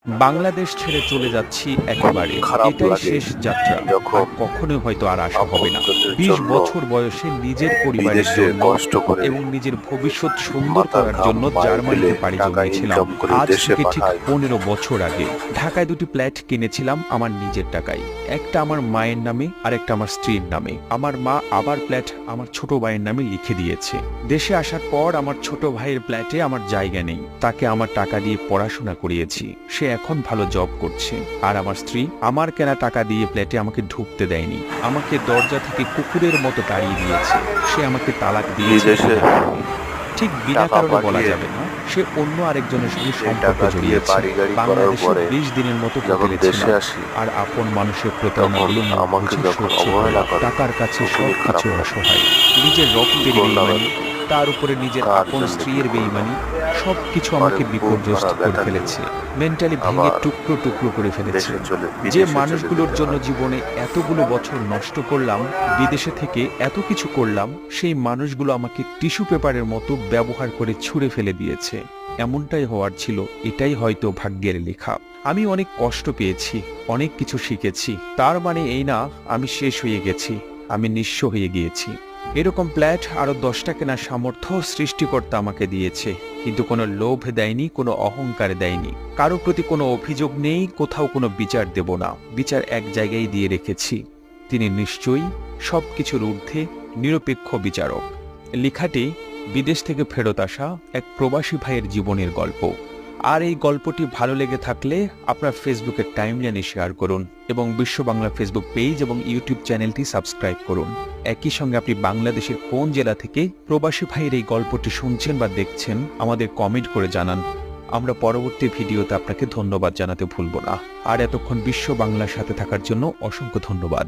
বাংলাদেশ ছেড়ে চলে যাচ্ছি একেবারে। খারাপ এটাই লাগে শেষ যাত্রা। যখন আর কখনোই হয়তো আর আসা হবে না। আপনজনদের ২০ জন্য বছর বয়সে নিজের পরিবারের বিদেশে জন্য কষ্ট করে এবং নিজের ভবিষ্যৎ সুন্দর মাথার করার ঘাম জন্য পায়ে ফেলে জার্মানিতে পাড়ি টাকা জমিয়েছিলাম। ইনকাম করে আজ দেশে থেকে ঠিক পাঠায়। ১৫ বছর আগে ঢাকায় দুটি ফ্ল্যাট কিনেছিলাম আমার নিজের টাকায়। একটা আমার মায়ের নামে আর একটা আমার স্ত্রীর নামে। আমার মা আবার ফ্ল্যাট আমার ছোট ভাইয়ের নামে লিখে দিয়েছে। দেশে আসার পর আমার ছোট ভাইয়ের ফ্ল্যাটে আমার জায়গা নেই। তাকে আমার টাকা দিয়ে পড়াশোনা করিয়েছি। সে এখন ভালো জব করছে। আর আমার স্ত্রী আমার কেনা টাকা দিয়ে ফ্ল্যাটে আমাকে ঢুকতে দেয়নি। আমাকে দরজা থেকে কুকুরের মতো তাড়িয়ে দিয়েছে। সে আমাকে তালাক দিয়েছে। বিদেশে ঠিক বিনা টাকা কারণে বলা পাঠিয়ে যাবে না। সে অন্য আরেকজনের সঙ্গে সেই সম্পর্ক টাকা দিয়ে জড়িয়েছে। বাড়ি গাড়ি করার বাংলাদেশে পরে ২০ দিনের মতো যখন হোটেলে দেশে ছিলাম। আসি আর আপন মানুষের তখন প্রতারণাগুলো মুখ আমাকে বুঝে যখন সহ্য অবহেলা করে টাকার কাছে তখনই খারাপ সবকিছু লাগে। অসহায়। নিজের কি রক্তের করলাম বেইমানি, এত? তার উপরে নিজের কার আপন জন্য কি স্ত্রীর করলাম? বেইমানি সবকিছু পরে আমাকে বুক বিপর্যস্ত ভরা করে ব্যথা নিয়ে ফেলেছে। মেন্টালি ভেঙে আবার টুকরো টুকরো করে ফেলেছে। যে বিদেশে চলে মানুষগুলোর যেতে জন্য হয়। জীবনে এতগুলো বছর নষ্ট করলাম, বিদেশে থেকে এত কিছু করলাম, সেই মানুষগুলো আমাকে টিস্যু পেপারের মতো ব্যবহার করে ছুঁড়ে ফেলে দিয়েছে। এমনটাই হওয়ার ছিল। এটাই হয়তো ভাগ্যের লেখা। আমি অনেক কষ্ট পেয়েছি, অনেক কিছু শিখেছি। তার মানে এই না আমি শেষ হয়ে গেছি, আমি নিঃস্ব হয়ে গিয়েছি। এরকম ফ্ল্যাট আরো 10টা কেনার সামর্থ্য সৃষ্টিকর্তা আমাকে দিয়েছে, কিন্তু কোনো লোভ দেয়নি, কোনো অহংকার দেয়নি। কারো প্রতি কোনো অভিযোগ নেই, কোথাও কোনো বিচার দেব না। বিচার এক জায়গায় দিয়ে রেখেছি, তিনি নিশ্চয়ই সবকিছুর ঊর্ধ্বে নিরপেক্ষ বিচারক। লেখাটি বিদেশ থেকে ফেরত আসা এক প্রবাসী ভাইয়ের জীবনের গল্প। আর এই গল্পটি ভালো লেগে থাকলে আপনার ফেসবুকের টাইমলাইনে শেয়ার করুন এবং বিশ্ব বাংলা ফেসবুক পেজ এবং ইউটিউব চ্যানেলটি সাবস্ক্রাইব করুন। একই সঙ্গে আপনি বাংলাদেশের কোন জেলা থেকে প্রবাসী ভাইয়ের এই গল্পটি শুনছেন বা দেখছেন আমাদের কমেন্ট করে জানান। আমরা পরবর্তী ভিডিওতে আপনাকে ধন্যবাদ জানাতে ভুলব না। আর এতক্ষণ বিশ্ব বাংলার সাথে থাকার জন্য অসংখ্য ধন্যবাদ।